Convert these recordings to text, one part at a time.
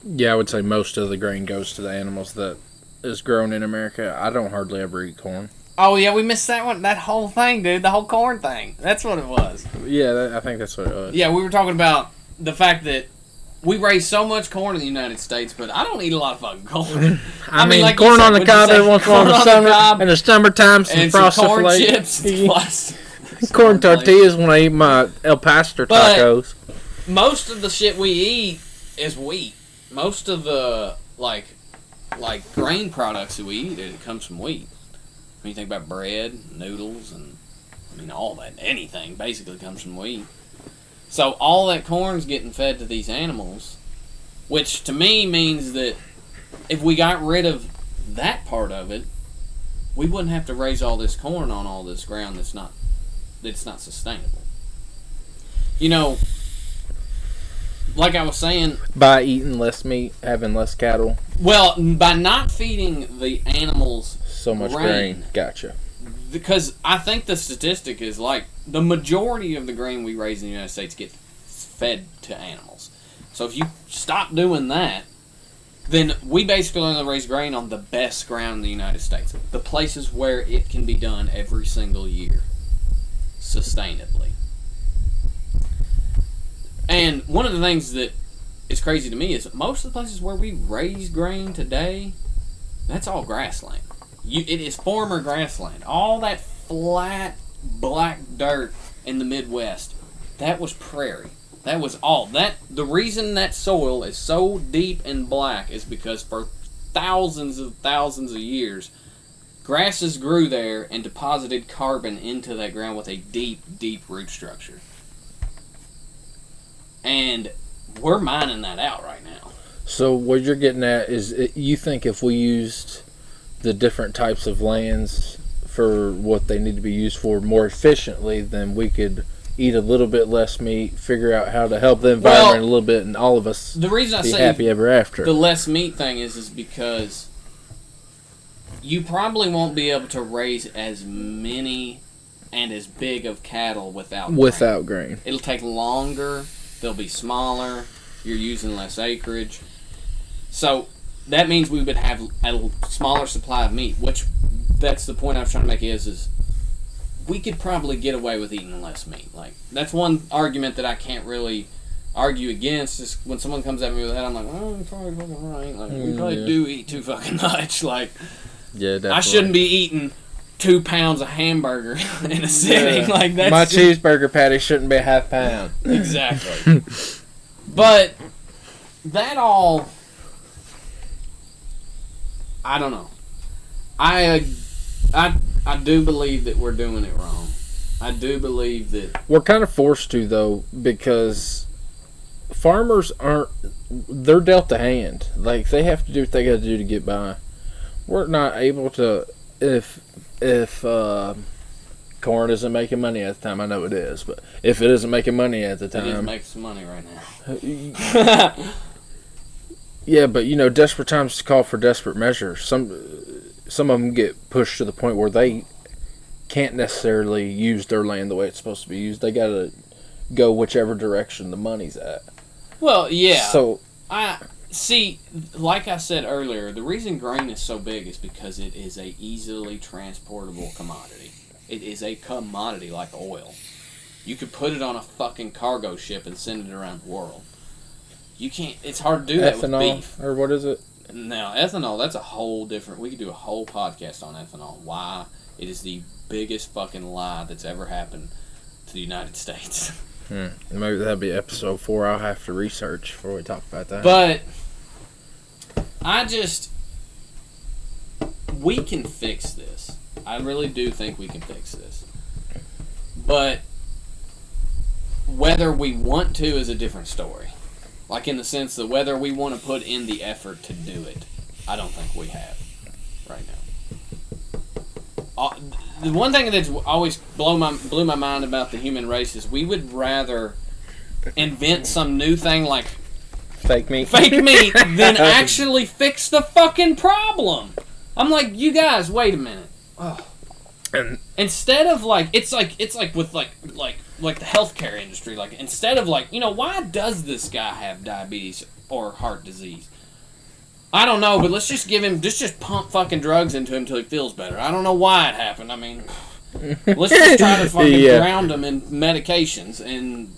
Yeah, I would say most of the grain goes to the animals that is grown in America. I don't hardly ever eat corn. Oh yeah, we missed that one. That whole thing, dude. The whole corn thing. That's what it was. Yeah, I think that's what it was. Yeah, we were talking about the fact that we raise so much corn in the United States, but I don't eat a lot of fucking corn. I mean, like corn said, on the cob every once in a while in the summer, in the summertime, some and frosted some corn flakes. chips, corn tortillas when I eat my El Pastor tacos. Most of the shit we eat is wheat. Most of the like grain products that we eat, it comes from wheat. When you think about bread, noodles, and I mean all that, anything basically comes from wheat. So all that corn's getting fed to these animals, which to me means that if we got rid of that part of it, we wouldn't have to raise all this corn on all this ground that's not sustainable. You know, like I was saying, by eating less meat, having less cattle. Well, by not feeding the animals so much grain. Gotcha. Because I think the statistic is like the majority of the grain we raise in the United States gets fed to animals. So if you stop doing that, then we basically only raise grain on the best ground in the United States. The places where it can be done every single year, sustainably. And one of the things that is crazy to me is most of the places where we raise grain today, that's all grassland. It is former grassland. All that flat, black dirt in the Midwest, that was prairie. That was all. The reason that soil is so deep and black is because for thousands of years, grasses grew there and deposited carbon into that ground with a deep, deep root structure. And we're mining that out right now. So what you're getting at is you think if we used the different types of lands for what they need to be used for more efficiently, then we could eat a little bit less meat, figure out how to help the environment a little bit, and all of us the reason I be say happy ever after. The less meat thing is because you probably won't be able to raise as many and as big of cattle without grain. It'll take longer. They'll be smaller. You're using less acreage. So that means we would have a smaller supply of meat, which that's the point I was trying to make is we could probably get away with eating less meat. Like that's one argument that I can't really argue against. Is when someone comes at me with that, I'm like, oh, you're probably fucking right. Like we probably do eat too fucking much. Like, yeah, definitely. I shouldn't be eating 2 pounds of hamburger in a sitting. Like that's my cheeseburger patty shouldn't be a half pound. Exactly. But that all, I don't know. I do believe that we're doing it wrong. I do believe that we're kind of forced to, though, because farmers they're dealt a hand. Like they have to do what they got to do to get by. We're not able to if corn isn't making money at the time. I know it is, but if it isn't making money at the time, it is making some money right now. Yeah, but desperate times call for desperate measures. Some of them get pushed to the point where they can't necessarily use their land the way it's supposed to be used. They got to go whichever direction the money's at. Well, yeah. So I see, like I said earlier, the reason grain is so big is because it is a easily transportable commodity. It is a commodity like oil. You could put it on a fucking cargo ship and send it around the world. You can't. It's hard to do that with beef. Or what is it? Now, ethanol, that's a whole different... We could do a whole podcast on ethanol. Why it is the biggest fucking lie that's ever happened to the United States. Maybe that'll be episode 4. I'll have to research before we talk about that. But we can fix this. I really do think we can fix this. But whether we want to is a different story. Like in the sense that whether we want to put in the effort to do it, I don't think we have right now. The one thing that's always blew my mind about the human race is we would rather invent some new thing like fake meat than actually fix the fucking problem. I'm like, you guys, wait a minute. Oh. Instead of it's like with like the healthcare industry, like instead of why does this guy have diabetes or heart disease. I don't know, but let's just give him, just pump fucking drugs into him until he feels better. I don't know why it happened. I mean, let's just try to fucking drown him in medications and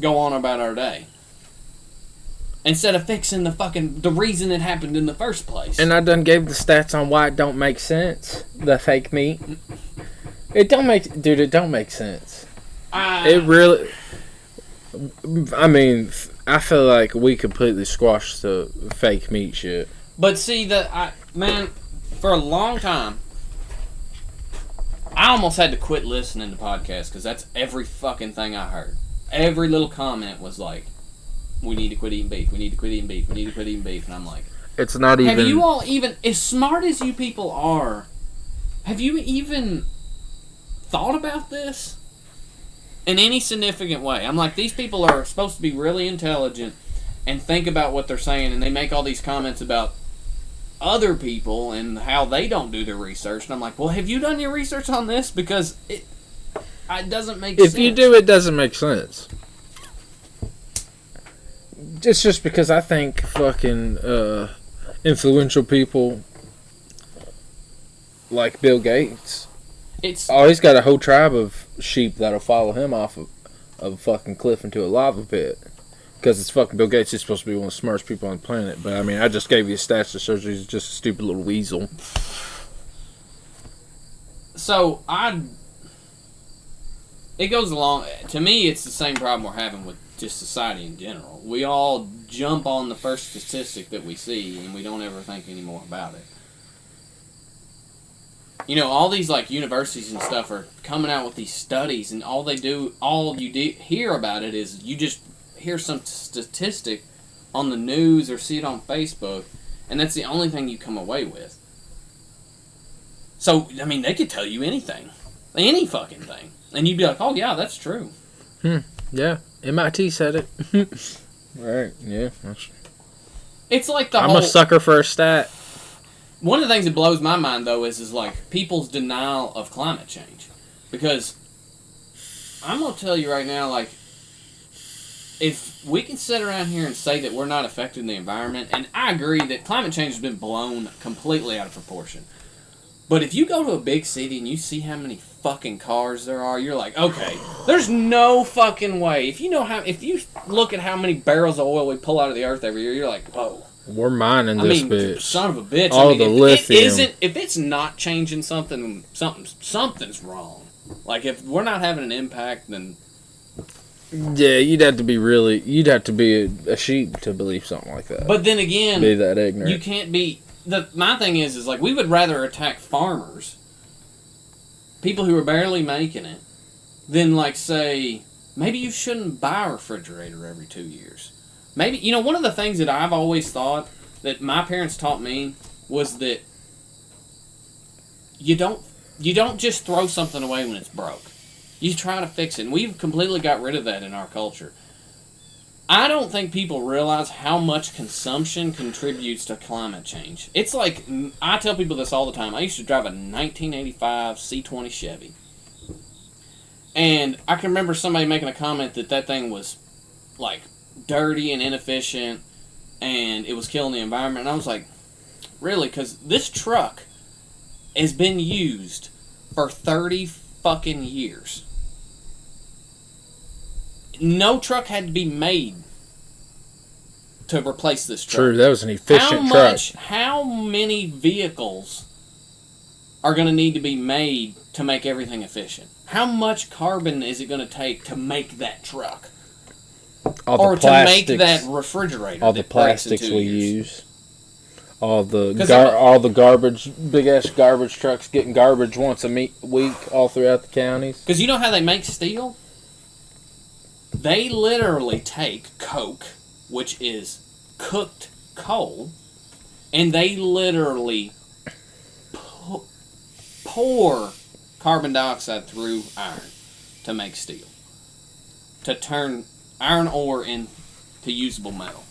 go on about our day. Instead of fixing the reason it happened in the first place. And I done gave the stats on why it don't make sense. The fake meat. It don't make sense. It really, I mean, I feel like we completely squashed the fake meat shit. But see, man, for a long time, I almost had to quit listening to podcasts because that's every fucking thing I heard. Every little comment was like, we need to quit eating beef, we need to quit eating beef, we need to quit eating beef. And I'm like, it's not even... Have you all even, as smart as you people are, have you even thought about this in any significant way? I'm like, these people are supposed to be really intelligent and think about what they're saying, and they make all these comments about other people and how they don't do their research. And I'm like, well, have you done your research on this? Because it doesn't make sense. If you do, it doesn't make sense. It's just because I think fucking influential people like Bill Gates, he's got a whole tribe of sheep that'll follow him off of a fucking cliff into a lava pit. Because it's fucking Bill Gates. He's supposed to be one of the smartest people on the planet. But I mean, I just gave you stats that shows he's just a stupid little weasel. So it goes along. To me, it's the same problem we're having with just society in general. We all jump on the first statistic that we see, and we don't ever think any more about it. You know, all these like universities and stuff are coming out with these studies, and all you hear about it is you just hear some statistic on the news or see it on Facebook, and that's the only thing you come away with. So, I mean, they could tell you anything. Any fucking thing. And you'd be like, oh yeah, that's true. Yeah. MIT said it. Right, yeah. It's like I'm a sucker for a stat. One of the things that blows my mind, though, is like people's denial of climate change. Because I'm going to tell you right now, like, if we can sit around here and say that we're not affecting the environment, and I agree that climate change has been blown completely out of proportion. But if you go to a big city and you see how many fucking cars there are, you're like, okay, there's no fucking way. If you look at how many barrels of oil we pull out of the earth every year, you're like, whoa. We're mining this bitch. Son of a bitch. All the lithium. If it's not changing something's wrong. Like, if we're not having an impact, then... Yeah, you'd have to be a sheep to believe something like that. But then again... Be that ignorant. You can't be... My thing is like, we would rather attack farmers, people who are barely making it, than like say, maybe you shouldn't buy a refrigerator every 2 years. Maybe, you know, one of the things that I've always thought that my parents taught me was that you don't just throw something away when it's broke. You try to fix it. And we've completely got rid of that in our culture. I don't think people realize how much consumption contributes to climate change. It's like, I tell people this all the time. I used to drive a 1985 C20 Chevy. And I can remember somebody making a comment that thing was, like, dirty and inefficient, and it was killing the environment. And I was like, really? Because this truck has been used for 30 fucking years. No truck had to be made to replace this truck. True, that was an efficient truck. How many vehicles are going to need to be made to make everything efficient? How much carbon is it going to take to make that truck? Or to make that refrigerator? All the plastics we use. All the garbage, big ass garbage trucks getting garbage once a week all throughout the counties. Because you know how they make steel? They literally take coke, which is cooked coal, and they literally pour carbon dioxide through iron to make steel. To turn iron ore into usable metal.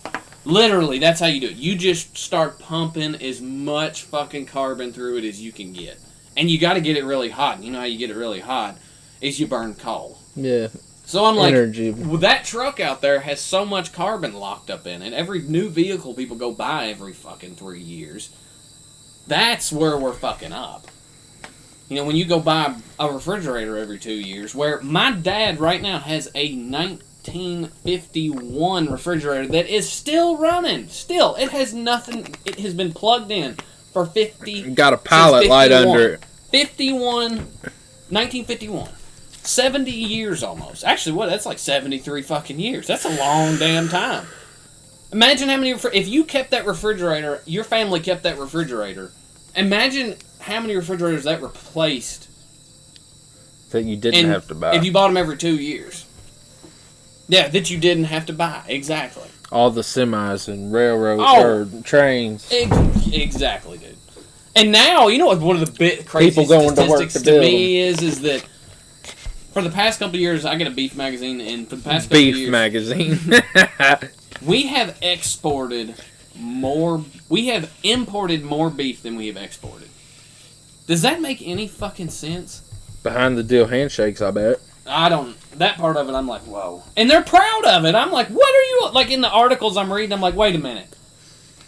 Literally, that's how you do it. You just start pumping as much fucking carbon through it as you can get. And you got to get it really hot. You know how you get it really hot is you burn coal. Yeah. So I'm like, energy. well, that truck out there has so much carbon locked up in it. Every new vehicle people go buy every fucking 3 years, that's where we're fucking up. You know, when you go buy a refrigerator every 2 years, where my dad right now has a 1951 refrigerator that is still running. Still, it has nothing. It has been plugged in for 50. Got a pilot light under it. 1951. 70 years almost. Actually, what? That's like 73 fucking years. That's a long damn time. Imagine how many. If you kept that refrigerator, your family kept that refrigerator. Imagine how many refrigerators that replaced that you didn't have to buy. If you bought them every 2 years. Yeah, that you didn't have to buy. Exactly. All the semis and railroads or trains. Exactly, dude. And now, you know what? One of the crazy people going to work to me is that for the past couple of years, I get a beef magazine, and for the past couple of years, beef magazine. we have exported more. We have imported more beef than we have exported. Does that make any fucking sense? Behind the deal handshakes, I bet. I don't. That part of it, I'm like, whoa. And they're proud of it. I'm like, what are you like in the articles I'm reading? I'm like, wait a minute.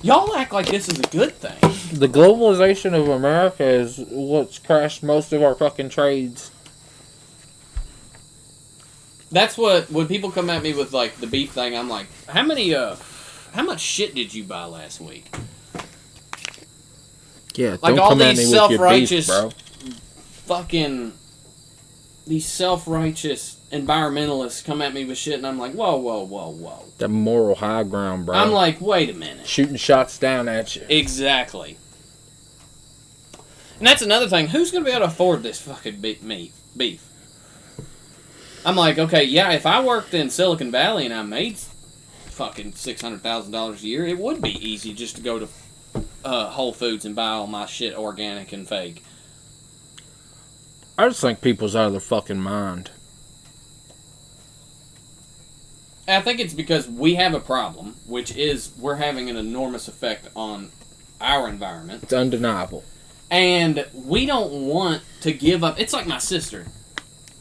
Y'all act like this is a good thing. The globalization of America is what's crashed most of our fucking trades. That's what when people come at me with like the beef thing, I'm like, how much shit did you buy last week? Yeah, like don't all come at these me with your beef, self-righteous bro. fucking these self-righteous environmentalists come at me with shit, and I'm like, whoa. The moral high ground, bro. I'm like, wait a minute. Shooting shots down at you. Exactly. And that's another thing. Who's going to be able to afford this fucking beef? I'm like, okay, yeah, if I worked in Silicon Valley and I made fucking $600,000 a year, it would be easy just to go to Whole Foods and buy all my shit organic and fake. I just think people's out of their fucking mind. I think it's because we have a problem, which is we're having an enormous effect on our environment. It's undeniable. And we don't want to give up. It's like my sister.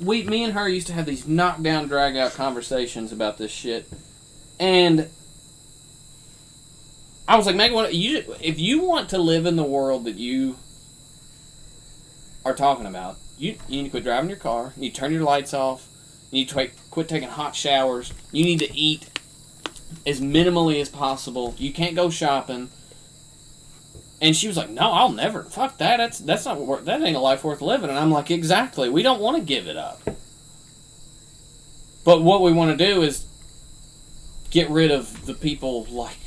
Me and her used to have these knockdown, drag-out conversations about this shit. And I was like, Megan, if you want to live in the world that you are talking about, you need to quit driving your car. You need to turn your lights off. You need to quit taking hot showers. You need to eat as minimally as possible. You can't go shopping. And she was like, no, I'll never. Fuck that. That's not. That ain't a life worth living. And I'm like, exactly. We don't want to give it up. But what we want to do is get rid of the people like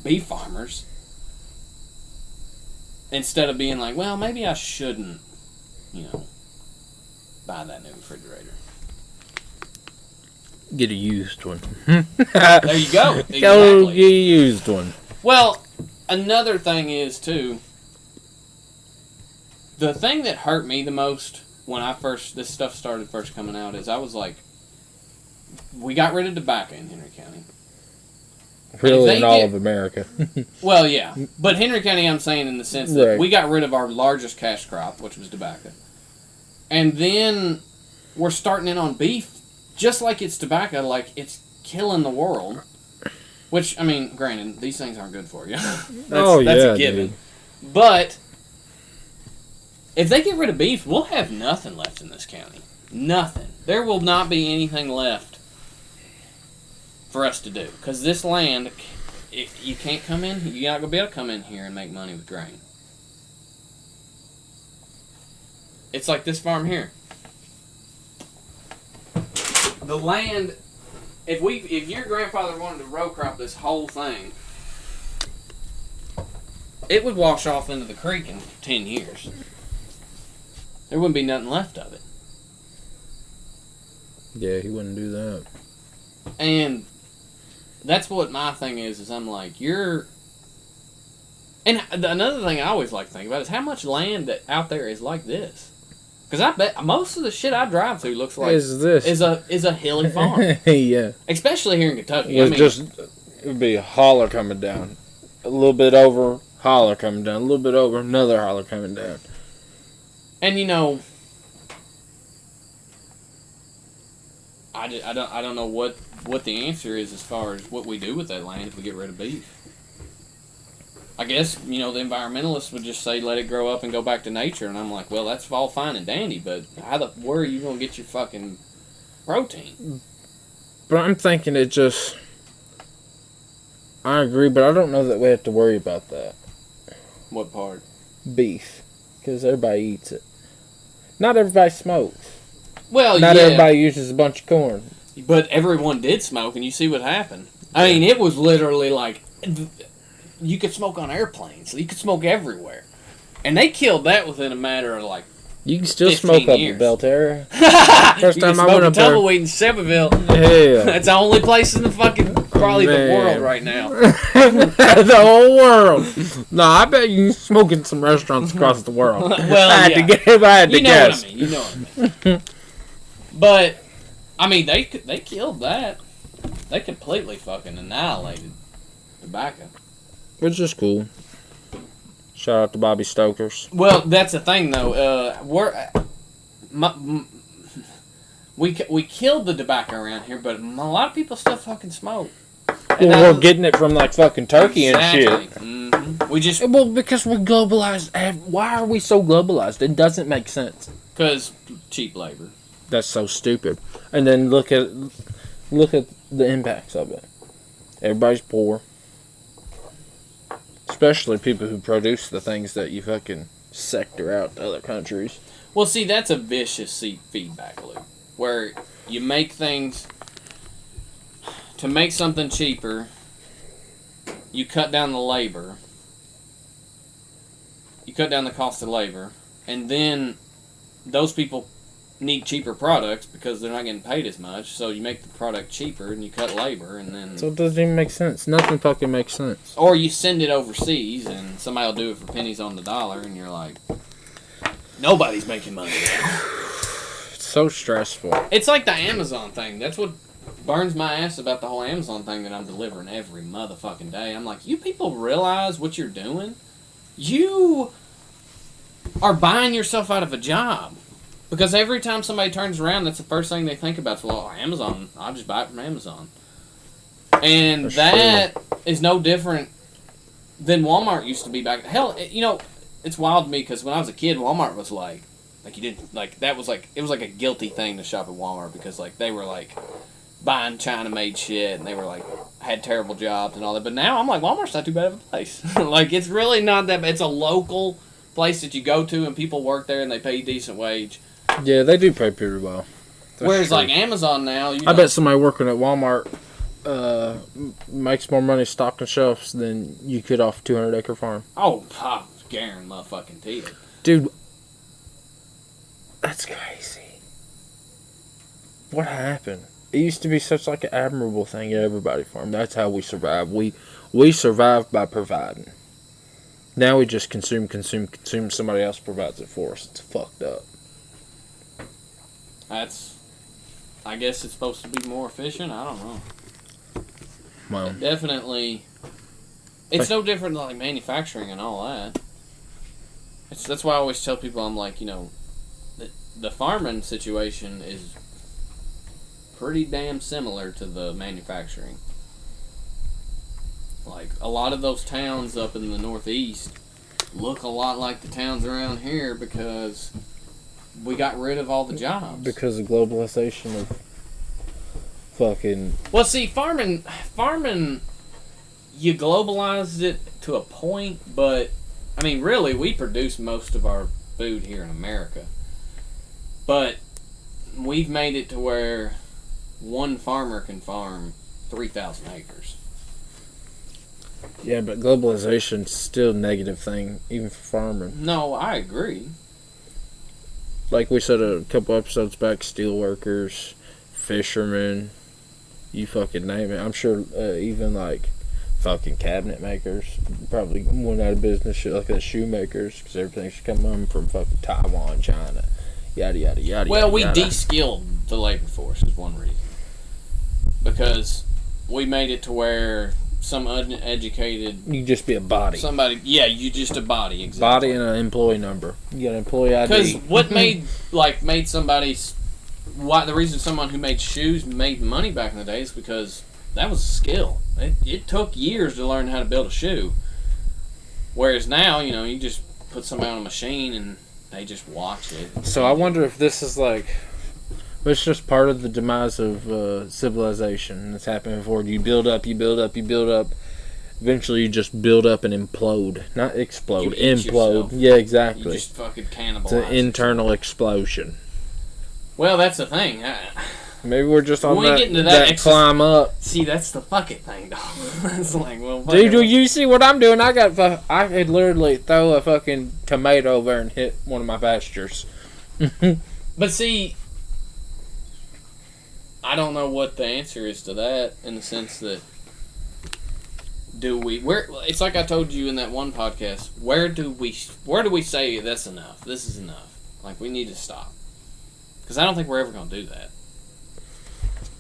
beef farmers. Instead of being like, well, maybe I shouldn't, buy that new refrigerator. Get a used one. There you go. Exactly. Go get a used one. Well, another thing is, too, the thing that hurt me the most when this stuff started first coming out is I was like, we got rid of tobacco in Henry County. Really, in all of America. Well, yeah. But Henry County, I'm saying in the sense that we got rid of our largest cash crop, which was tobacco. And then we're starting in on beef, just like it's tobacco, like it's killing the world. Which, I mean, granted, these things aren't good for you. That's a given. Dude. But if they get rid of beef, we'll have nothing left in this county. Nothing. There will not be anything left for us to do. Because this land, you can't come in, you're not going to be able to come in here and make money with grain. It's like this farm here. The land, if your grandfather wanted to row crop this whole thing, it would wash off into the creek in 10 years. There wouldn't be nothing left of it. Yeah, he wouldn't do that. And that's what my thing is I'm like, and another thing I always like to think about is how much land out there is like this. Because I bet most of the shit I drive through looks like is a hilly farm. Yeah. Especially here in Kentucky. It would be a holler coming down. A little bit over, holler coming down. A little bit over, another holler coming down. And I don't know what the answer is as far as what we do with that land if we get rid of beef. I guess, the environmentalists would just say let it grow up and go back to nature, and I'm like, well, that's all fine and dandy, but where are you going to get your fucking protein? But I'm thinking I agree, but I don't know that we have to worry about that. What part? Beef. Because everybody eats it. Not everybody smokes. Well, Not yeah. everybody uses a bunch of corn. But everyone did smoke, and you see what happened. I mean, it was literally like, you could smoke on airplanes. You could smoke everywhere. And they killed that within a matter of like You can still 15 smoke up years. at Belterra. First time I went up there. Tumbleweed in Sevierville. Yeah. That's the only place in the fucking, probably the world right now. The whole world. No, I bet you can smoke in some restaurants across the world. Well, I had to guess. You know what I mean. But, I mean, they killed that. They completely fucking annihilated tobacco. Which is cool. Shout out to Bobby Stokers. Well, that's the thing, though. We killed the tobacco around here, but a lot of people still fucking smoke. Well, we're getting it from like fucking Turkey and shit. Mm-hmm. We just because we're globalized. Why are we so globalized? It doesn't make sense. because cheap labor. That's so stupid. And then look at the impacts of it. Everybody's poor. Especially people who produce the things that you fucking sector out to other countries. Well, see, that's a vicious feedback loop. Where you make things... To make something cheaper, you cut down the labor. You cut down the cost of labor. And then those people need cheaper products because they're not getting paid as much. So you make the product cheaper and you cut labor and then... So it doesn't even make sense. Nothing fucking makes sense. Or you send it overseas and somebody will do it for pennies on the dollar and you're like... Nobody's making money now. It's so stressful. It's like the Amazon thing. That's what burns my ass about the whole Amazon thing that I'm delivering every motherfucking day. I'm like, you people realize what you're doing? You are buying yourself out of a job. Because every time somebody turns around, that's the first thing they think about. Well, Amazon, I'll just buy it from Amazon. And that is no different than Walmart used to be back. Hell, it's wild to me because when I was a kid, Walmart was like you didn't, like, that was like, it was like a guilty thing to shop at Walmart because, like, they were, like, buying China-made shit and they were, like, had terrible jobs and all that. But now I'm like, Walmart's not too bad of a place. Like, it's really not that bad. It's a local place that you go to and people work there and they pay a decent wage. Yeah, they do pay pretty well. That's Whereas, true. like, Amazon now... I bet somebody working at Walmart makes more money stocking shelves than you could off a 200-acre farm. Oh, Garen motherfucking teeth. Dude, that's crazy. What happened? It used to be such like an admirable thing at everybody farm. That's how we survive. We survive by providing. Now we just consume. Somebody else provides it for us. It's fucked up. I guess it's supposed to be more efficient. I don't know. Well, Definitely. It's no different than like manufacturing and all that. That's why I always tell people, I'm like, the farming situation is pretty damn similar to the manufacturing. Like, a lot of those towns up in the Northeast look a lot like the towns around here because we got rid of all the jobs. because of globalization of fucking... Well, see, farming, you globalized it to a point, but, I mean, really, we produce most of our food here in America. But we've made it to where one farmer can farm 3,000 acres. Yeah, but globalization's still a negative thing, even for farming. No, I agree. Like we said a couple episodes back, steel workers, fishermen, you fucking name it. I'm sure even like fucking cabinet makers probably went out of business, shit like that, shoemakers, because everything's coming from fucking Taiwan, China, yada yada yada. Well, we yada. de-skilled the labor force is one reason. Because we made it to where some uneducated... You can just be a body. Somebody... Yeah, you just a body, exactly. Body and an employee number. You got an employee ID. Because what made somebody why the reason someone who made shoes made money back in the day is because that was a skill. It took years to learn how to build a shoe. Whereas now, you just put somebody on a machine and they just watch it. So I wonder if this is like, it's just part of the demise of civilization. It's happened before. You build up, you build up, you build up. Eventually, you just build up and implode. Not explode, You eat implode. yourself. Yeah, exactly. You just fucking cannibalize. It's an internal explosion. Well, that's the thing. Maybe we're just on When we that, get into that climb up. See, that's the fucking thing, dog. It's like, well, Dude, do you see what I'm doing? I could literally throw a fucking tomato over and hit one of my pastures. But see, I don't know what the answer is to that, in the sense that it's like I told you in that one podcast, where do we say that's enough? This is enough. Like, we need to stop. Because I don't think we're ever going to do that.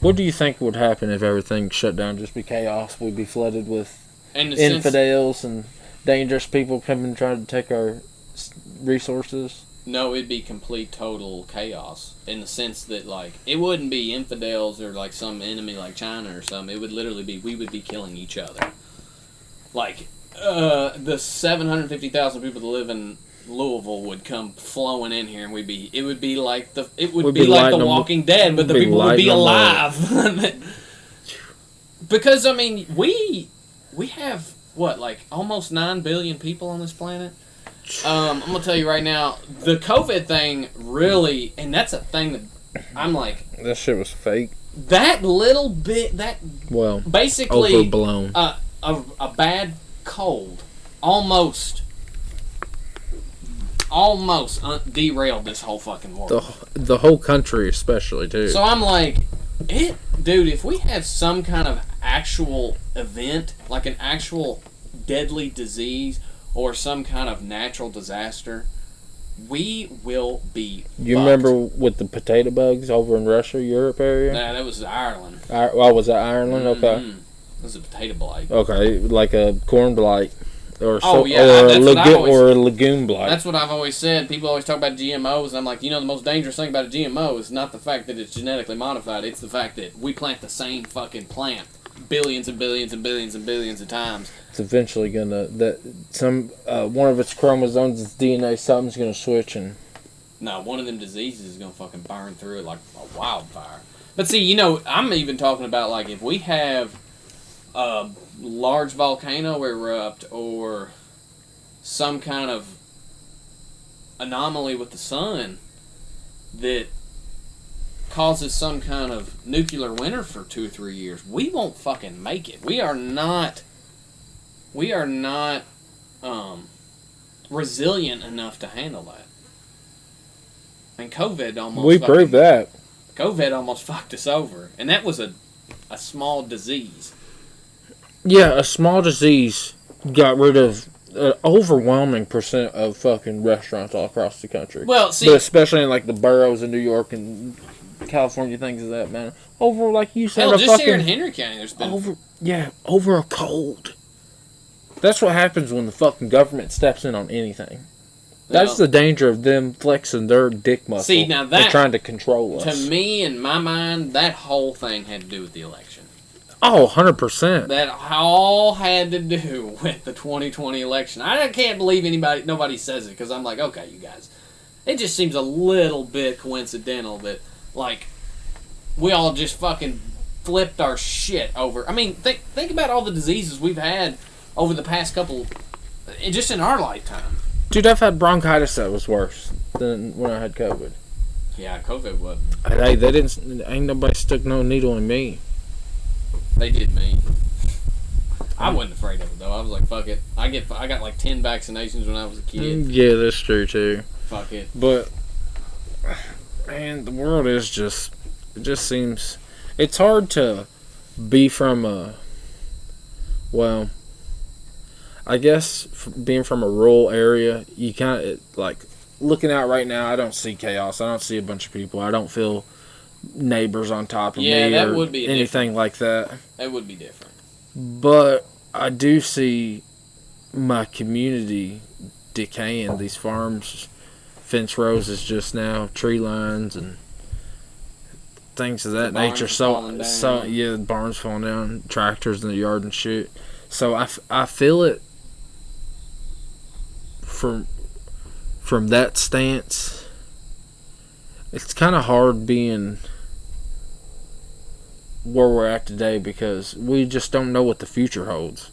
What do you think would happen if everything shut down? Just be chaos? We'd be flooded with infidels and dangerous people coming trying to take our resources? No, it'd be complete, total chaos. In the sense that, like, it wouldn't be infidels or, like, some enemy like China or something. It would literally be, we would be killing each other. Like, the 750,000 people that live in Louisville would come flowing in here, and it would be like The Walking Dead, but the people would be alive. Because I mean, we have what, like, almost 9 billion people on this planet. I'm gonna tell you right now, the COVID thing really, and that's a thing that I'm like, that shit was fake. That little bit, basically overblown. A bad cold almost derailed this whole fucking world. The whole country, especially, too. So I'm like, dude, if we have some kind of actual event, like an actual deadly disease or some kind of natural disaster, we will be You fucked. remember with the potato bugs over in Russia, Europe area? Nah, that was Ireland. Was that Ireland? Mm-hmm. Okay. It was a potato blight. Okay, like a corn blight. Or Oh, yeah, or that's what I always- or a legume blight. That's what I've always said. People always talk about GMOs, and I'm like, the most dangerous thing about a GMO is not the fact that it's genetically modified. It's the fact that we plant the same fucking plant billions and billions and billions and billions of times. It's eventually gonna one of its chromosomes, its DNA, something's gonna switch and. No, one of them diseases is gonna fucking burn through it like a wildfire. But see, I'm even talking about, like, if we have a large volcano erupt or some kind of anomaly with the sun that causes some kind of nuclear winter for 2 or 3 years, we won't fucking make it. We are not resilient enough to handle that. And COVID almost We proved that. COVID almost fucked us over, and that was a small disease. Yeah, a small disease got rid of an overwhelming percent of fucking restaurants all across the country. Well, see, but especially in like the boroughs in New York and California, things of that man. Over, like you said, hell, a just fucking here in Henry County, there's been over a cold. That's what happens when the fucking government steps in on anything. That's the danger of them flexing their dick muscle. See, now that, and trying to control us. To me, in my mind, that whole thing had to do with the election. Oh, 100%. That all had to do with the 2020 election. I can't believe nobody says it, because I'm like, okay, you guys. It just seems a little bit coincidental that, like, we all just fucking flipped our shit over. I mean, think about all the diseases we've had over the past couple, just in our lifetime. Dude, I've had bronchitis that was worse than when I had COVID. Yeah, COVID was. Hey, ain't nobody stuck no needle in me. They did me. I wasn't afraid of it though. I was like, fuck it. I got like 10 vaccinations when I was a kid. Yeah, that's true too. Fuck it. But man, the world is just, it just seems, it's hard to be from I guess being from a rural area, you kind of, like, looking out right now, I don't see chaos. I don't see a bunch of people. I don't feel neighbors on top of me that or would be anything different. like that. That would be different. But I do see my community decaying. These farms, fence rows is just now tree lines, and things of that barns nature. are So, falling down. so yeah, barns falling down, tractors in the yard and shit. So I feel it from that stance. It's kind of hard being where we're at today because we just don't know what the future holds.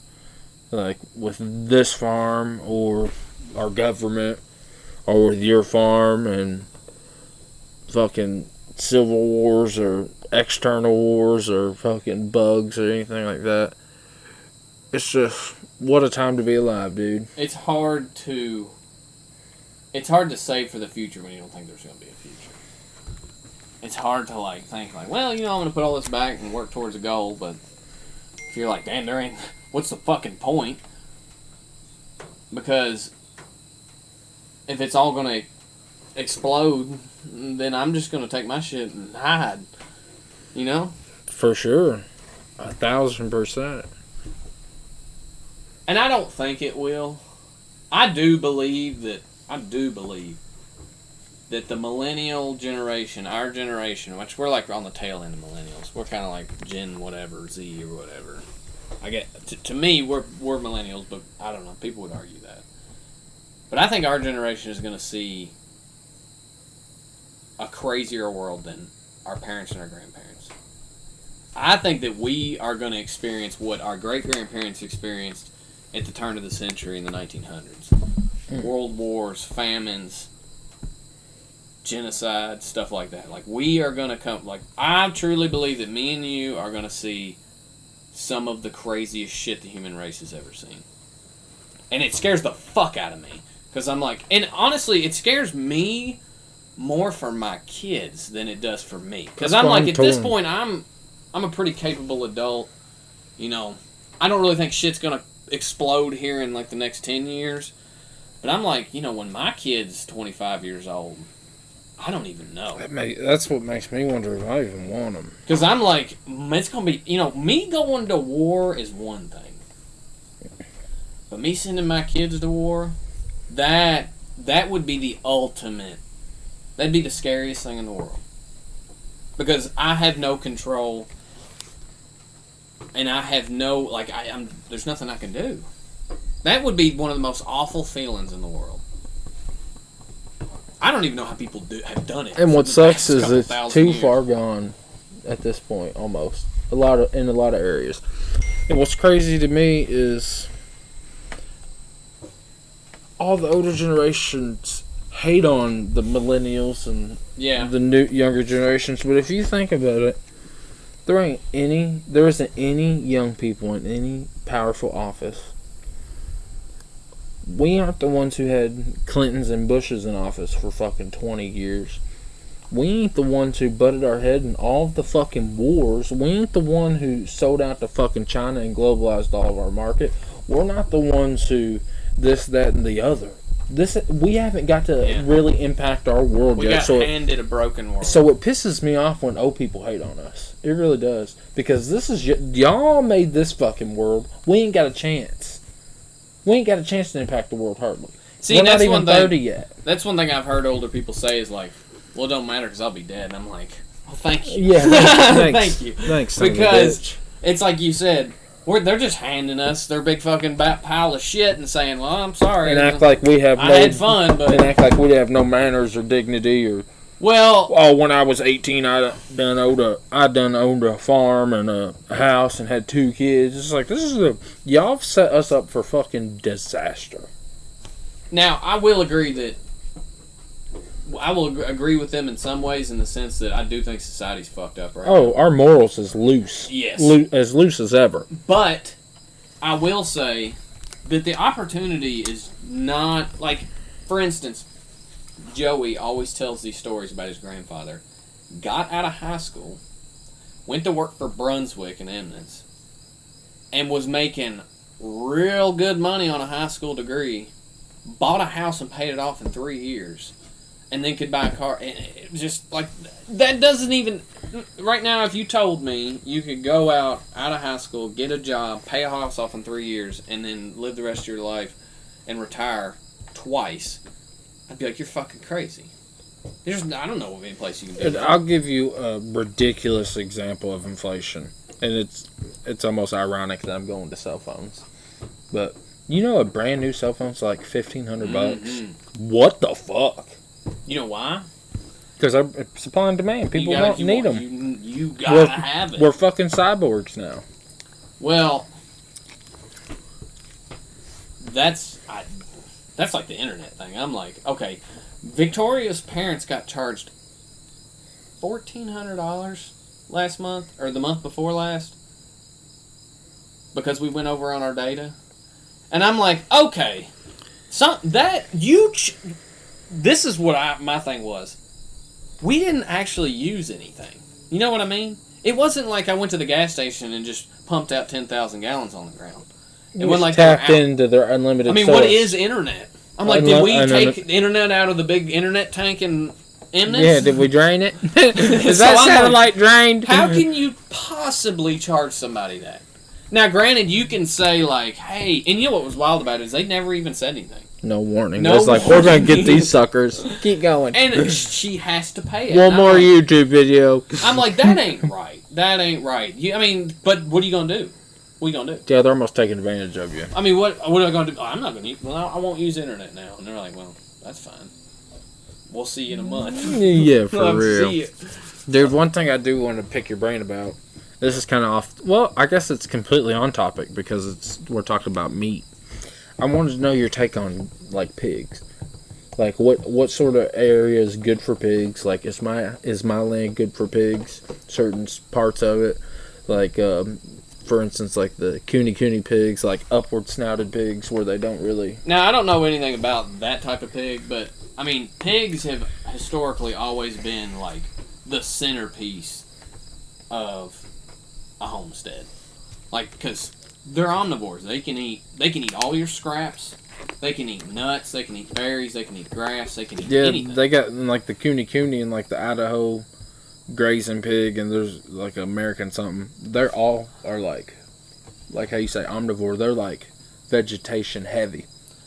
Like with this farm or our government or with your farm and fucking civil wars or external wars or fucking bugs or anything like that. It's just what a time to be alive, dude. It's hard to save for the future when you don't think there's going to be a future. It's hard to like think like, well, you know, I'm going to put all this back and work towards a goal, but if you're like, damn, there ain't, what's the fucking point? Because if it's all going to explode, then I'm just going to take my shit and hide. You know? For sure. 1,000%. And I don't think it will. I do believe that the millennial generation, our generation, which we're like on the tail end of millennials, we're kind of like Gen whatever, Z or whatever. I get to me, we're millennials, but I don't know. People would argue that. But I think our generation is going to see a crazier world than our parents and our grandparents. I think that we are going to experience what our great-grandparents experienced at the turn of the century in the 1900s. World wars, famines, genocide, stuff like that. Like, we are going to come... Like, I truly believe that me and you are going to see some of the craziest shit the human race has ever seen. And it scares the fuck out of me. Because I'm like... And honestly, it scares me more for my kids than it does for me. Because I'm like, at this point, I'm a pretty capable adult. You know, I don't really think shit's going to explode here in like the next 10 years. But I'm like, you know, when my kid's 25 years old, I don't even know. That's what makes me wonder if I even want them. Because I'm like, it's going to be, you know, me going to war is one thing. But me sending my kids to war, that would be the ultimate. That'd be the scariest thing in the world. Because I have no control. And I have no, like, there's nothing I can do. That would be one of the most awful feelings in the world. I don't even know how people have done it. And what sucks is it's too years. far gone at this point, almost. In a lot of areas. And what's crazy to me is all the older generations hate on the millennials and the new younger generations. But if you think about it, there isn't any young people in any powerful office. We aren't the ones who had Clintons and Bushes in office for fucking 20 years. We ain't the ones who butted our head in all of the fucking wars. We ain't the one who sold out to fucking China and globalized all of our market. We're not the ones who this, that, and the other. We haven't got to really impact our world yet. We got handed a broken world. So it pisses me off when old people hate on us. It really does. Because this is y'all made this fucking world. We ain't got a chance. We ain't got a chance to impact the world hardly. See, we're that's not even 30 yet. That's one thing I've heard older people say is like, well, it don't matter because I'll be dead. And I'm like, well, thank you. Yeah, thanks. Thank you. Thanks, because it's like you said, they're just handing us their big fucking pile of shit and saying, well, I'm sorry. And act like we have I had fun, but... And act like we have no manners or dignity or... Well... Oh, when I was 18, I done owned a farm and a house and had 2 kids. It's like, y'all have set us up for fucking disaster. Now, I will agree with them in some ways in the sense that I do think society's fucked up right now. Our morals is loose. Yes. As loose as ever. But I will say that the opportunity is not, like, for instance, Joey always tells these stories about his grandfather. Got out of high school, went to work for Brunswick and Eminence, and was making real good money on a high school degree, bought a house and paid it off in 3 years, and then could buy a car. And it just, like, that doesn't even... Right now, if you told me you could go out of high school, get a job, pay a house off in 3 years, and then live the rest of your life and retire twice, I'd be like, you're fucking crazy. I don't know of any place you can do that. I'll give you a ridiculous example of inflation, and it's almost ironic that I'm going to cell phones, but you know a brand new cell phone's like $1,500 bucks. What the fuck? You know why? Because supply and demand. People don't need them. You gotta have it. We're fucking cyborgs now. Well, that's like the internet thing. I'm like, okay, Victoria's parents got charged $1,400 last month or the month before last because we went over on our data, and I'm like, okay, this is what my thing was. We didn't actually use anything. You know what I mean? It wasn't like I went to the gas station and just pumped out 10,000 gallons on the ground. It wasn't like tapped into their unlimited. What is internet? I'm like, did we take the internet out of the big internet tank and end this? Yeah, did we drain it? Is that satellite drained? How can you possibly charge somebody that? Now, granted, you can say like, hey, and you know what was wild about it is they never even said anything. No warning. It's like, we're going to get these suckers. Keep going. And she has to pay it. One more YouTube video. I'm like, that ain't right. That ain't right. But what are you going to do? What are you going to do? Yeah, they're almost taking advantage of you. I mean, what am I going to do? Oh, I'm not going to use... Well, I won't use internet now. And they're like, well, that's fine. We'll see you in a month. Yeah, for real. See you. Dude, one thing I do want to pick your brain about. This is kind of off... Well, I guess it's completely on topic because we're talking about meat. I wanted to know your take on, like, pigs. Like, what sort of area is good for pigs? Like, is my land good for pigs? Certain parts of it. Like, for instance, like the cooney pigs, like upward-snouted pigs where they don't really... Now, I don't know anything about that type of pig, but, I mean, pigs have historically always been, like, the centerpiece of a homestead. Like, because... they're omnivores. They can eat all your scraps. They can eat nuts. They can eat berries. They can eat grass. They can eat anything. Yeah, they got like the cooney and like the Idaho grazing pig, and there's like American something. They're all are like how you say omnivore. They're like vegetation heavy.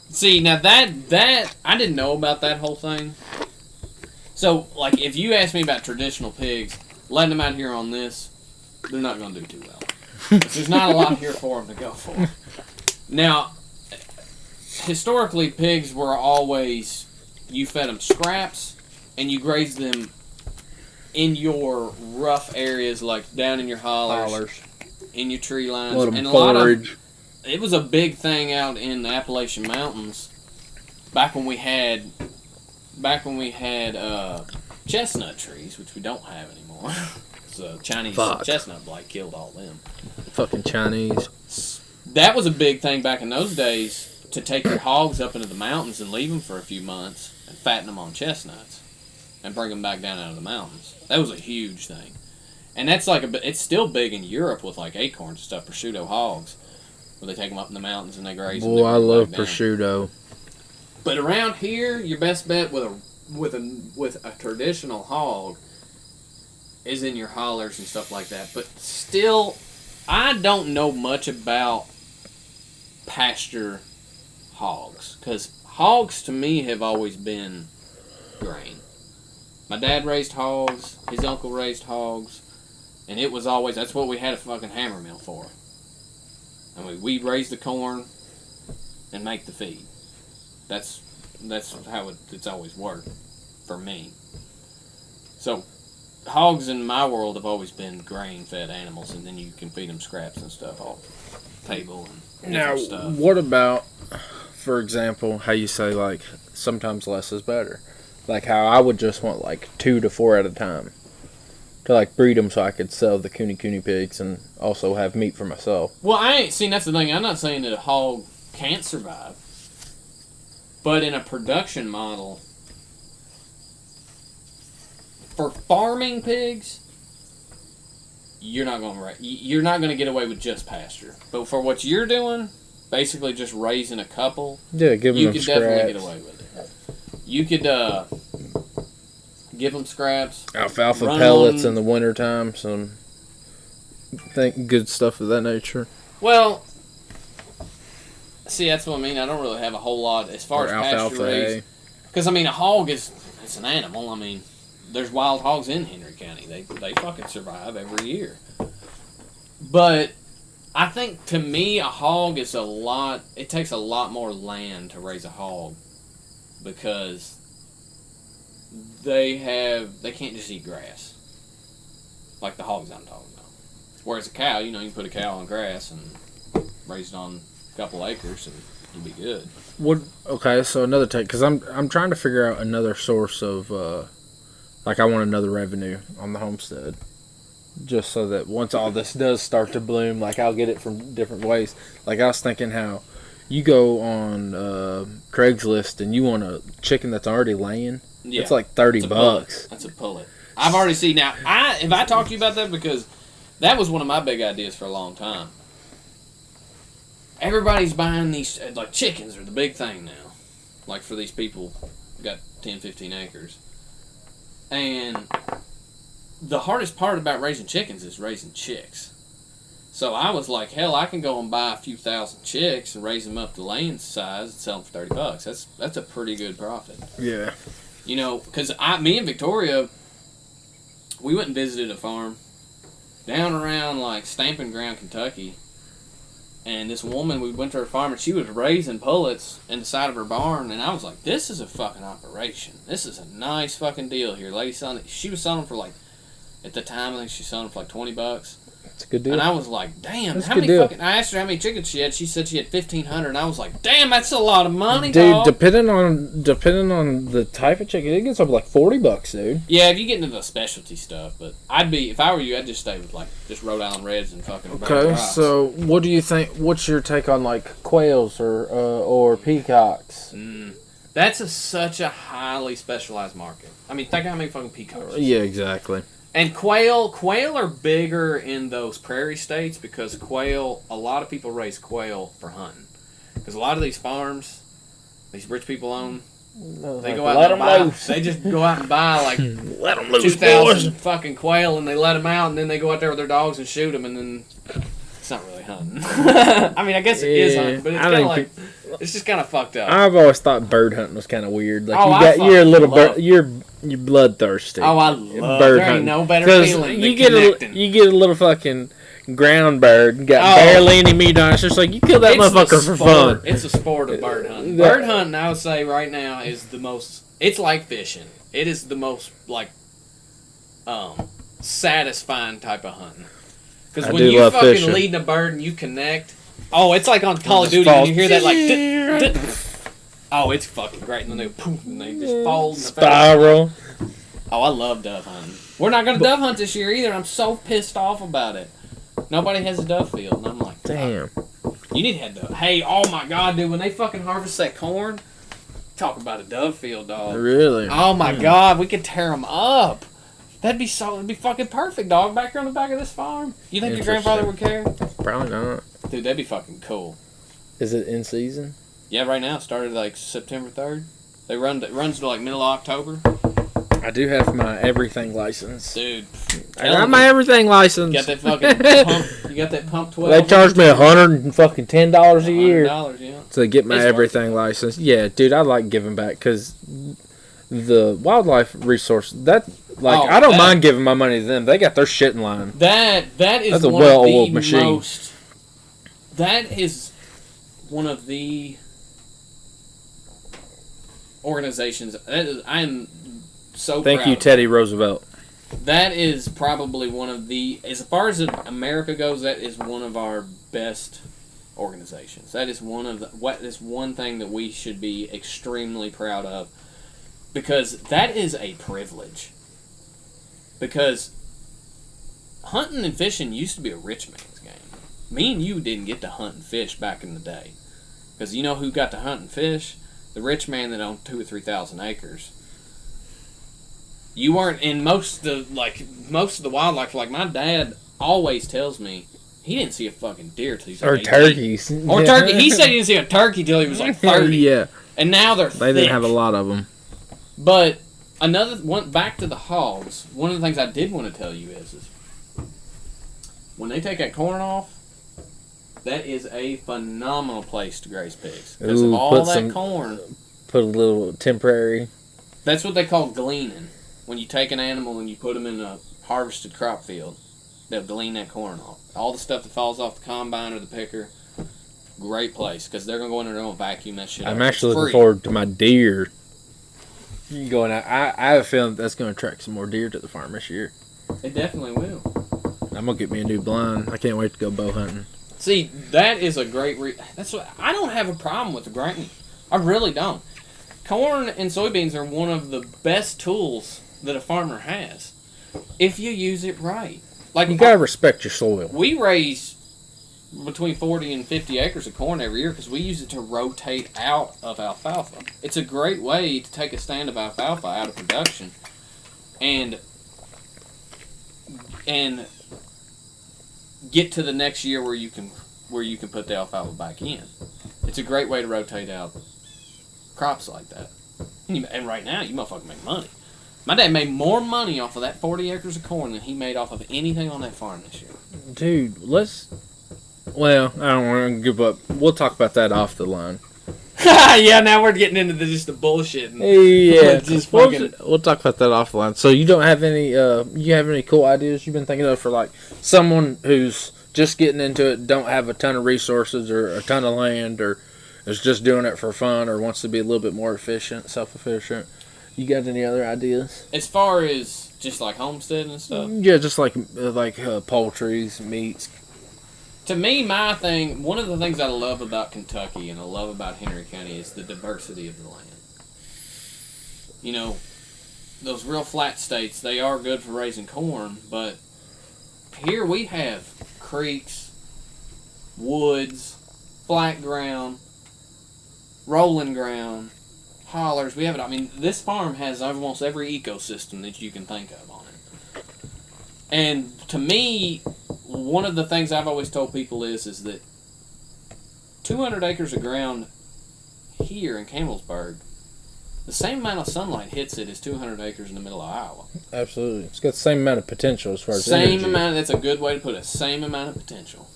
See, now that I didn't know about that whole thing. So, like, if you ask me about traditional pigs, letting them out here on this, they're not going to do too well. There's not a lot here for them to go for. Now, historically, pigs were always, you fed them scraps, and you grazed them in your rough areas, like down in your hollers. In your tree lines. Let them and forage. It was a big thing out in the Appalachian Mountains back when we had chestnut trees, which we don't have anymore. The Chinese chestnut blight killed all them. Fucking Chinese. That was a big thing back in those days, to take your hogs up into the mountains and leave them for a few months and fatten them on chestnuts and bring them back down out of the mountains. That was a huge thing. And that's like it's still big in Europe with like acorns and stuff, prosciutto hogs, where they take them up in the mountains and they graze them. Boy, I love prosciutto. But around here, your best bet with a traditional hog is in your hollers and stuff like that. But still, I don't know much about pasture hogs, because hogs to me have always been grain. My dad raised hogs, his uncle raised hogs, and it was always, that's what we had a fucking hammer mill for. I mean, we'd raise the corn and make the feed. That's how it's always worked for me. So, hogs in my world have always been grain-fed animals, and then you can feed them scraps and stuff off the table and different stuff. Now, what about, for example, how you say, like, sometimes less is better? Like, how I would just want, like, 2 to 4 at a time to, like, breed them so I could sell the cooney pigs and also have meat for myself. Well, that's the thing. I'm not saying that a hog can't survive, but in a production model, for farming pigs, you're not going to get away with just pasture. But for what you're doing, basically just raising a couple, yeah, give them you could scraps. definitely get away with it. You could give them scraps, alfalfa pellets in the wintertime, some good stuff of that nature. Well, see, that's what I mean. I don't really have a whole lot as far as pasture raised. Because, I mean, a hog it's an animal. I mean, there's wild hogs in Henry County. They fucking survive every year. But I think, to me, a hog is it takes a lot more land to raise a hog, because they can't just eat grass like the hogs I'm talking about. Whereas a cow, you can put a cow on grass and raise it on a couple acres and you'll be good. Okay, so another take, because I'm trying to figure out another source of I want another revenue on the homestead, just so that once all this does start to bloom, I'll get it from different ways. I was thinking how you go on Craigslist and you want a chicken that's already laying. Yeah, it's like $30. That's a pullet. I've already seen now. Have I talked to you about that? Because that was one of my big ideas for a long time. Everybody's buying these, chickens are the big thing now. For these people who got 10, 15 acres. And the hardest part about raising chickens is raising chicks. So I was like, hell, I can go and buy a few thousand chicks and raise them up to laying size and sell them for $30. That's a pretty good profit. Yeah. Because me and Victoria, we went and visited a farm down around Stamping Ground, Kentucky. And this woman, we went to her farm and she was raising pullets in the side of her barn. And I was like, this is a fucking operation. This is a nice fucking deal here. Lady selling, she was selling for at the time, I think she was selling for $20. That's a good deal. And I was like, damn, that's how many fucking... I asked her how many chickens she had. She said she had 1,500. And I was like, damn, that's a lot of money, dude. dog. Depending on the type of chicken, it gets up $40, dude. Yeah, if you get into the specialty stuff. But if I were you, I'd just stay with just Rhode Island Reds and fucking... Okay, so what do you think? What's your take on quails or peacocks? That's such a highly specialized market. I mean, think how many fucking peacocks. Yeah, exactly. And quail are bigger in those prairie states, because a lot of people raise quail for hunting. Because a lot of these farms, these rich people own, they go out and buy. They just go out and buy let them loose, 2,000 fucking quail, and they let them out, and then they go out there with their dogs and shoot them, and then it's not really hunting. I mean, I guess it is hunting, but it's kind of it's just kind of fucked up. I've always thought bird hunting was kind of weird. You're a little bird. You're bloodthirsty. Oh, I love bird there hunting. Ain't no better feeling than you get a little fucking ground bird, got barely any meat on it. It's just you kill that motherfucker for fun. It's a sport of bird hunting. Bird hunting, I would say right now, is the most. It's like fishing. It is the most satisfying type of hunting. Because when you fucking fishing. Leading a bird and you connect, it's like on Call of Duty when you hear that oh, it's fucking great. And then they just fold. Spiral. Oh, I love dove hunting. We're not going to dove hunt this year either. I'm so pissed off about it. Nobody has a dove field. And I'm like, damn. You need to have dove. Hey, oh my God, dude. When they fucking harvest that corn, talk about a dove field, dog. Really? Oh my God, we could tear them up. It'd be fucking perfect, dog. Back here on the back of this farm. You think your grandfather would care? Probably not. Dude, that'd be fucking cool. Is it in season? Yeah, right now. It started September 3rd. It runs to middle of October. I do have my everything license. Dude. I got my everything license. You got that fucking pump. You got that pump 12. They charge me $110 a year. Yeah. To get my everything license. Yeah, dude, I like giving back because the wildlife resource, I don't mind giving my money to them. They got their shit in line. That's a well-oiled machine. That is one of the organizations. I am so proud. Thank you, Teddy Roosevelt. That is probably one of the, as far as America goes, that is one of our best organizations. That is one thing that we should be extremely proud of, because that is a privilege. Because hunting and fishing used to be a rich man's game. Me and you didn't get to hunt and fish back in the day. Because you know who got to hunt and fish? The rich man that owned 2,000 or 3,000 acres. You weren't in most of the wildlife. My dad always tells me he didn't see a fucking deer till he was 18. Turkeys. Or turkey. He said he didn't see a turkey till he was 30. Yeah. And now they're They didn't have a lot of them. But another one, back to the hogs. One of the things I did want to tell you is when they take that corn off, that is a phenomenal place to graze pigs because of all that corn. Put a little temporary. That's what they call gleaning. when you take an animal and you put them in a harvested crop field, they'll glean that corn off. All the stuff that falls off the combine or the picker, great place, because they're going to go in there and they're going to vacuum that shit up. I'm actually looking forward to my deer going out. I have a feeling that's going to attract some more deer to the farm this year. It definitely will. I'm going to get me a new blind. I can't wait to go bow hunting. See, that is a great that's what I don't have a problem with the grain. I really don't. Corn and soybeans are one of the best tools that a farmer has if you use it right. Like, you gotta respect your soil. We raise between 40 and 50 acres of corn every year because we use it to rotate out of alfalfa. It's a great way to take a stand of alfalfa out of production and get to the next year where you can put the alfalfa back in. It's a great way to rotate out crops like that. And right now, you motherfucking make money. My dad made more money off of that 40 acres of corn than he made off of anything on that farm this year. Dude, well, I don't want to give up. We'll talk about that off the line. Yeah, now we're getting into just the bullshit. Yeah, just fucking. We'll talk about that off the line. So you don't have any, you have any cool ideas you've been thinking of for like someone who's just getting into it, don't have a ton of resources or a ton of land, or is just doing it for fun, or wants to be a little bit more efficient, self-efficient? You got any other ideas? As far as just like homestead and stuff? Yeah, just like poultries, meats. To me, my thing, one of the things I love about Kentucky and I love about Henry County is the diversity of the land. You know, those real flat states, they are good for raising corn, but here we have creeks, woods, flat ground, rolling ground, hollers. We have it. I mean, this farm has almost every ecosystem that you can think of on it. And to me, one of the things I've always told people is that 200 acres of ground here in Campbellsburg, the same amount of sunlight hits it as 200 acres in the middle of Iowa. Absolutely. It's got the same amount of potential as far as Same energy. amount. That's a good way to put it. Same amount of potential.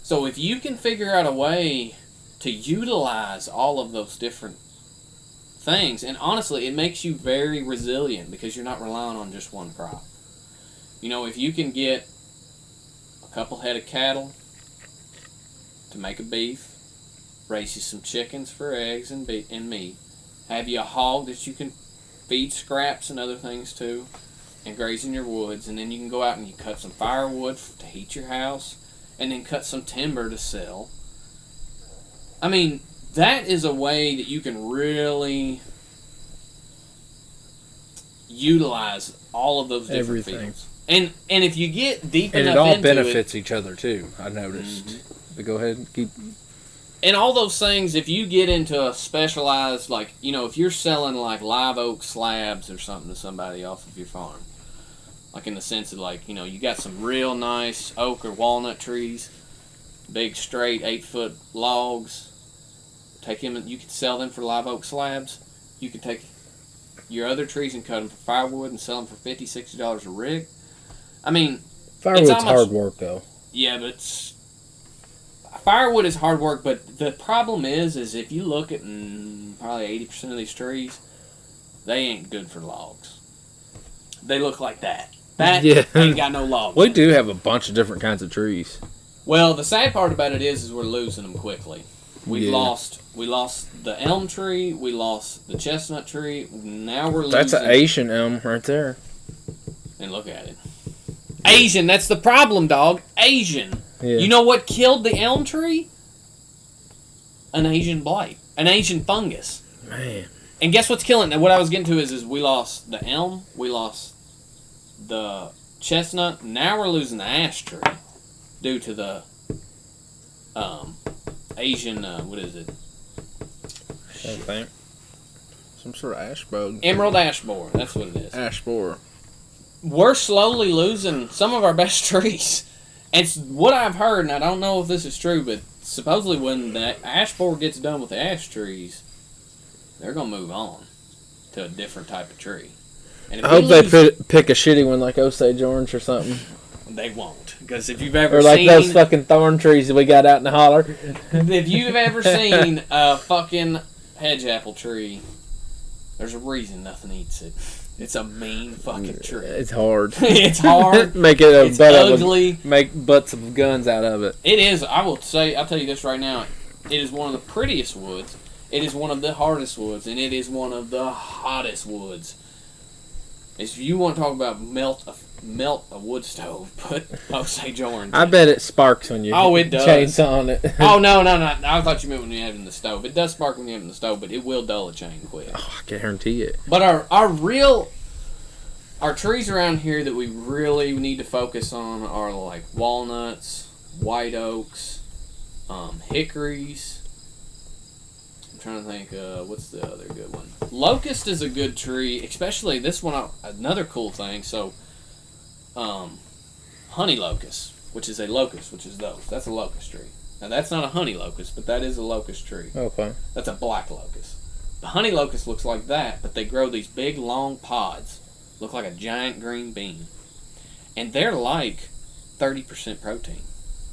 So if you can figure out a way to utilize all of those different things, and honestly, it makes you very resilient because you're not relying on just one crop. You know, if you can get a couple head of cattle to make a beef, raise you some chickens for eggs and meat, have you a hog that you can feed scraps and other things to, and graze in your woods, and then you can go out and you cut some firewood to heat your house, and then cut some timber to sell. I mean, that is a way that you can really utilize all of those different fields. And if you get deep and enough it all into benefits each other too, I noticed. Mm-hmm. But go ahead and keep. And all those things, if you get into a specialized, like, you know, if you're selling like live oak slabs or something to somebody off of your farm, like in the sense of like, you know, you got some real nice oak or walnut trees, big straight 8-foot logs, take them and you can sell them for live oak slabs. You can take your other trees and cut them for firewood and sell them for $50, $60 a rig. I mean, Firewood's almost hard work though. Yeah, but firewood is hard work, but the problem is if you look at probably 80% of these trees, they ain't good for logs. They look like that. That ain't got no logs. We do have a bunch of different kinds of trees. Well, the sad part about it is we're losing them quickly. We lost the elm tree, we lost the chestnut tree, now we're losing... That's an Asian elm right there. And look at it. Asian, that's the problem, dog. Asian. Yeah. You know what killed the elm tree? An Asian blight. An Asian fungus. Man. And guess what's killing it? What I was getting to is we lost the elm, we lost the chestnut, now we're losing the ash tree due to the Asian, what is it? I think. Some sort of ash bug. Emerald ash borer, that's what it is. Ash borer. We're slowly losing some of our best trees. It's what I've heard, and I don't know if this is true, but supposedly when the ash borer gets done with the ash trees, they're going to move on to a different type of tree. And I hope they pick a shitty one like Osage orange or something. They won't. Because if you've ever seen... Or like those fucking thorn trees that we got out in the holler. If you've ever seen a fucking hedge apple tree, there's a reason nothing eats it. It's a mean fucking tree. It's hard. It's hard. Make it a It's butt ugly. Make butts of guns out of it. It is. I'll tell you this right now. It is one of the prettiest woods. It is one of the hardest woods, and it is one of the hottest woods. If you want to talk about melt a wood stove, put Osage orange. I bet it sparks when you it does. chainsaw on it. Oh no! I thought you meant when you have it in the stove. It does spark when you have it in the stove, but it will dull a chain quick. Oh, I guarantee it. But our trees around here that we really need to focus on are like walnuts, white oaks, hickories. I'm trying to think, what's the other good one? Locust is a good tree, especially this one. Another cool thing. So, honey locust, which is those. That's a locust tree. Now that's not a honey locust, but that is a locust tree. Okay. That's a black locust. The honey locust looks like that, but they grow these big long pods. Look like a giant green bean. And they're like 30% protein.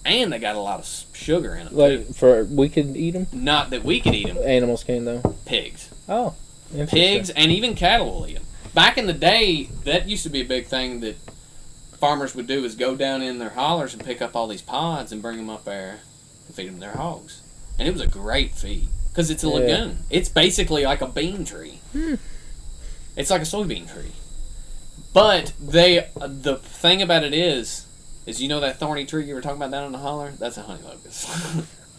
And they got a lot of sugar in them. Like, we could eat them? Not that we could eat them. Animals can, though. Pigs. Oh, interesting. Pigs and even cattle will eat them. Back in the day, that used to be a big thing that farmers would do is go down in their hollers and pick up all these pods and bring them up there and feed them their hogs. And it was a great feed. Because it's a lagoon. It's basically like a bean tree. It's like a soybean tree. But the thing about it is you know that thorny tree you were talking about down in the holler? That's a honey locust.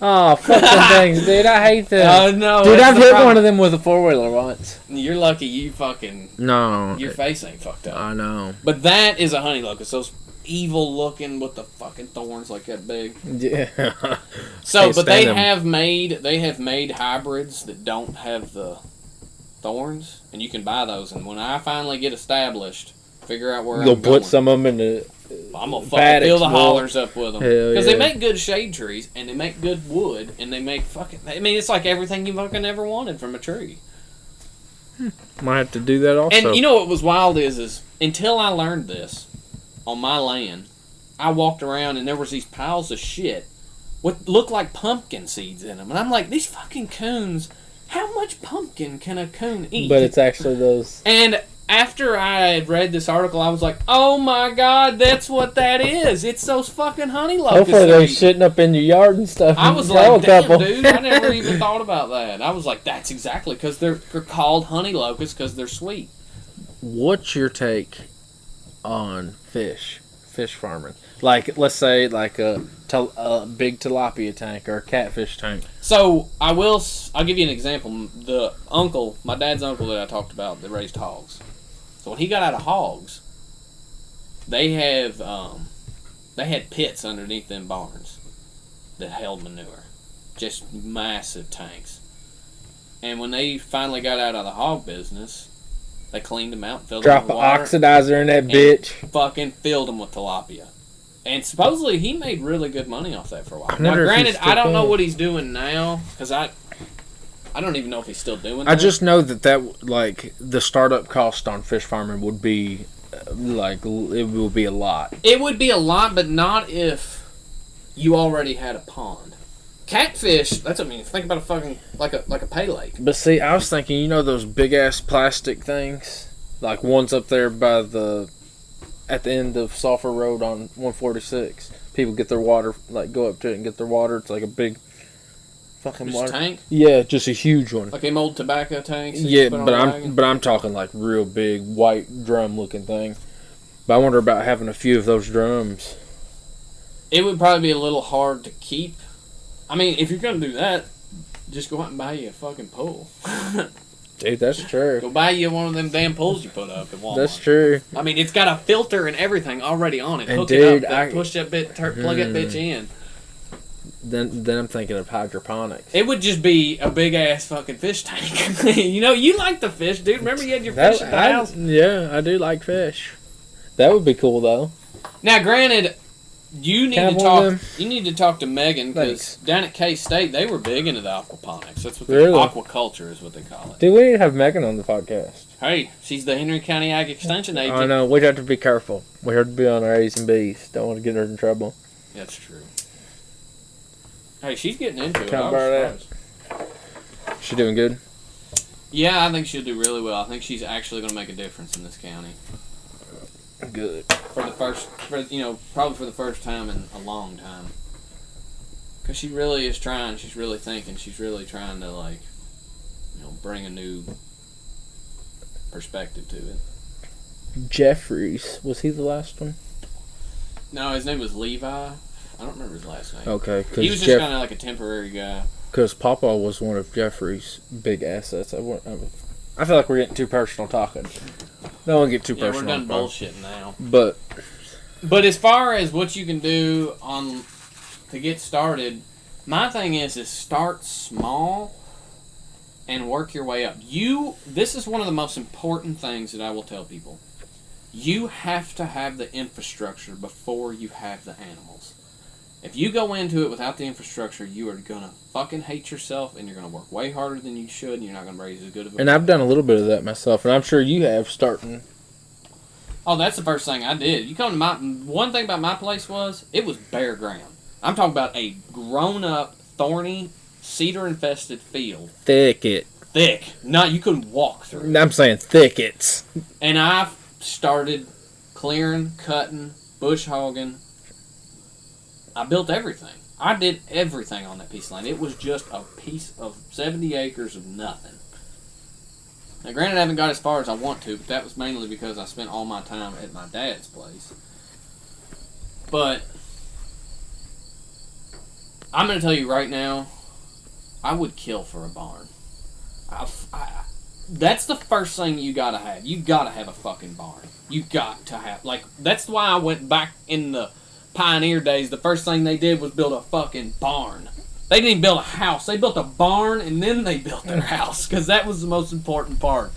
Oh, fuck them things, dude. I hate them. Oh, no. Dude, I've hit one of them with a 4-wheeler once. You're lucky you fucking... No. Your face ain't fucked up. I know. But that is a honey locust. Those evil looking with the fucking thorns like that big. Yeah. So, but they have made hybrids that don't have the thorns, and you can buy those. And when I finally get established, figure out where You'll I'm going, put some of them in the I'm gonna fucking fill the hollers up with them. Because they yeah. make good shade trees, and they make good wood, and they make fucking... I mean, it's like everything you fucking ever wanted from a tree. Might have to do that also. And you know what was wild is until I learned this on my land, I walked around and there was these piles of shit with looked like pumpkin seeds in them, and I'm like, these fucking coons, how much pumpkin can a coon eat? But it's actually those. And after I had read this article, I was like, oh my god, that's what that is. It's those fucking honey locusts. Hopefully they're shitting up in your yard and stuff. I was like, damn, dude, I never even thought about that. I was like, that's exactly, because they're called honey locusts because they're sweet. What's your take on fish farming? Like, let's say, like a big tilapia tank or a catfish tank. So, I'll give you an example. My dad's uncle that I talked about that raised hogs. So when he got out of hogs, they had pits underneath them barns that held manure. Just massive tanks. And when they finally got out of the hog business, they cleaned them out, filled them with water. Drop an oxidizer in that bitch. Fucking filled them with tilapia. And supposedly he made really good money off that for a while. Now, granted, I don't know what he's doing now, because I don't even know if he's still doing that. I just know that like the startup cost on fish farming would be like it would be a lot. It would be a lot, but not if you already had a pond. Catfish, think about a fucking like a pay lake. But see, I was thinking, you know those big ass plastic things, like ones up there by at the end of Sulphur Road on 146. People get their water, like go up to it and get their water. It's like a big fucking Just water tank. Yeah, just a huge one. Like them old tobacco tanks. Yeah, but I'm talking like real big white drum looking thing. But I wonder about having a few of those drums. It would probably be a little hard to keep. I mean, if you're gonna do that, just go out and buy you a fucking pool. Dude, that's true. Go buy you one of them damn pools you put up at Walmart. That's true. I mean, it's got a filter and everything already on it. And Hook dude, it up, push that bit, plug that bitch in. Then I'm thinking of hydroponics. It would just be a big ass fucking fish tank. You know, you like the fish, dude. Remember you had your fish at the house? Yeah, I do like fish. That would be cool though. Now, granted, you need to talk to Megan, because down at K-State they were big into the aquaponics. That's what aquaculture is what they call it. Dude, we need to have Megan on the podcast. Hey, she's the Henry County Ag Extension agent. I know. We have to be careful. We have to be on our A's and B's. Don't want to get her in trouble. That's true. Hey, she's getting into it. Can't borrow that. She doing good? Yeah, I think she'll do really well. I think she's actually going to make a difference in this county. Good. Probably for the first time in a long time. Because she really is trying. She's really thinking. She's really trying to, like, bring a new perspective to it. Jeffries, was he the last one? No, his name was Levi. I don't remember his last name. Okay. He was just kind of like a temporary guy. Because Papa was one of Jeffrey's big assets. I feel like we're getting too personal talking. Don't want to get too personal. We're done bullshitting now. But as far as what you can do to get started, my thing is start small and work your way up. This is one of the most important things that I will tell people. You have to have the infrastructure before you have the animals. If you go into it without the infrastructure, you are going to fucking hate yourself, and you're going to work way harder than you should, and you're not going to raise as good of a... And I've done a little bit of that myself, and I'm sure you have starting. Oh, that's the first thing I did. You come to one thing about my place it was bare ground. I'm talking about a grown-up, thorny, cedar-infested field. Thick. You couldn't walk through. I'm saying thickets. And I started clearing, cutting, bush hogging. I built everything. I did everything on that piece of land. It was just a piece of 70 acres of nothing. Now, granted, I haven't got as far as I want to, but that was mainly because I spent all my time at my dad's place. But I'm going to tell you right now, I would kill for a barn. That's the first thing you got to have. You got to have a fucking barn. You got to have, that's why I went back in the pioneer days. The first thing they did was build a fucking barn. They didn't even build a house. They built a barn and then they built their house, because that was the most important part.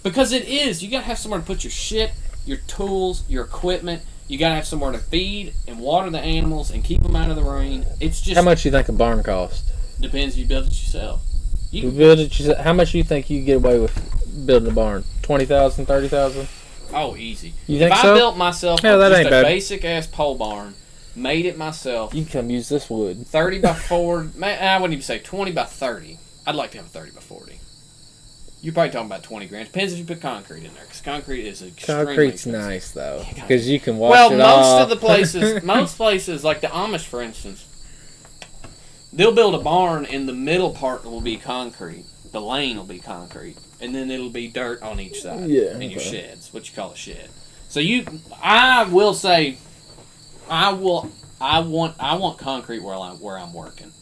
Because it is. You got to have somewhere to put your shit, your tools, your equipment. You got to have somewhere to feed and water the animals and keep them out of the rain. It's just... How much do you think a barn cost? Depends if you build it yourself. How much do you think you get away with building a barn? 20,000, 30,000? Oh, easy. You think if so? I built myself just a basic-ass pole barn, made it myself... You can come use this wood. 30 by 40... I wouldn't even say 20 by 30. I'd like to have a 30 by 40. You're probably talking about 20 grand. Depends if you put concrete in there, because concrete is extremely Concrete's expensive. Nice, though, because you can wash it off. Most places, like the Amish, for instance, they'll build a barn and the middle part will be concrete. The lane will be concrete. And then it'll be dirt on each side. Yeah. In your sheds, what you call a shed. So I will say, I want concrete where I'm working.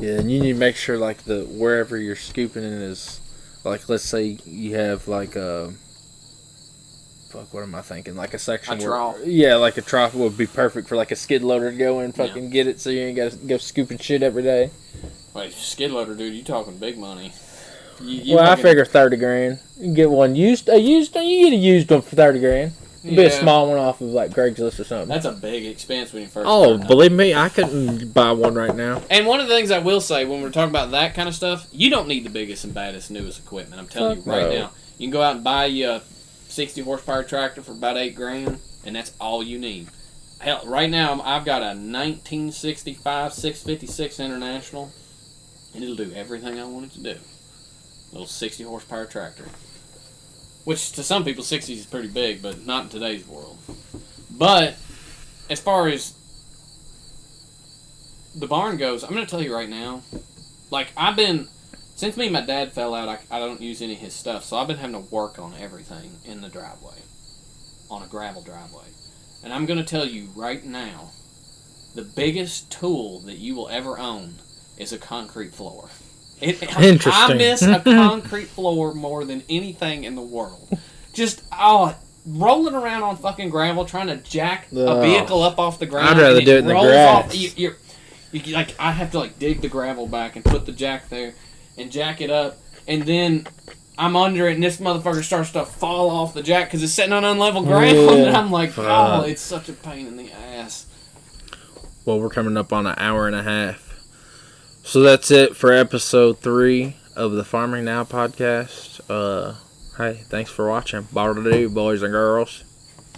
Yeah, and you need to make sure wherever you're scooping in is, let's say you have what am I thinking? Like a section A trough. Yeah, like a trough would be perfect for a skid loader to go in, get it, so you ain't got to go scooping shit every day. Wait, skid loader, dude, you talking big money. I figure 30 grand. You can get one used. You get a used one for 30 grand. Be a small one off of Craigslist or something. That's a big expense when you first start. Believe me, I couldn't buy one right now. And one of the things I will say when we're talking about that kind of stuff, you don't need the biggest and baddest, newest equipment. I'm telling you right now. You can go out and buy you a 60 horsepower tractor for about 8 grand, and that's all you need. Hell, right now I've got a 1965 656 International, and it'll do everything I want it to do. Little 60 horsepower tractor. Which to some people 60 is pretty big, but not in today's world. But as far as the barn goes, I'm going to tell you right now, since me and my dad fell out, I don't use any of his stuff, so I've been having to work on everything in the driveway, on a gravel driveway. And I'm going to tell you right now, the biggest tool that you will ever own is a concrete floor. Interesting. I miss a concrete floor more than anything in the world. Just rolling around on fucking gravel, trying to jack a vehicle up off the ground. I'd rather do it in the grass. I have to dig the gravel back and put the jack there and jack it up, and then I'm under it, and this motherfucker starts to fall off the jack because it's sitting on unlevel ground. And I'm like, oh, it's such a pain in the ass. Well, we're coming up on an hour and a half. So that's it for episode 3 of the Farming Now podcast. Hey, thanks for watching. Bottle to do, boys and girls.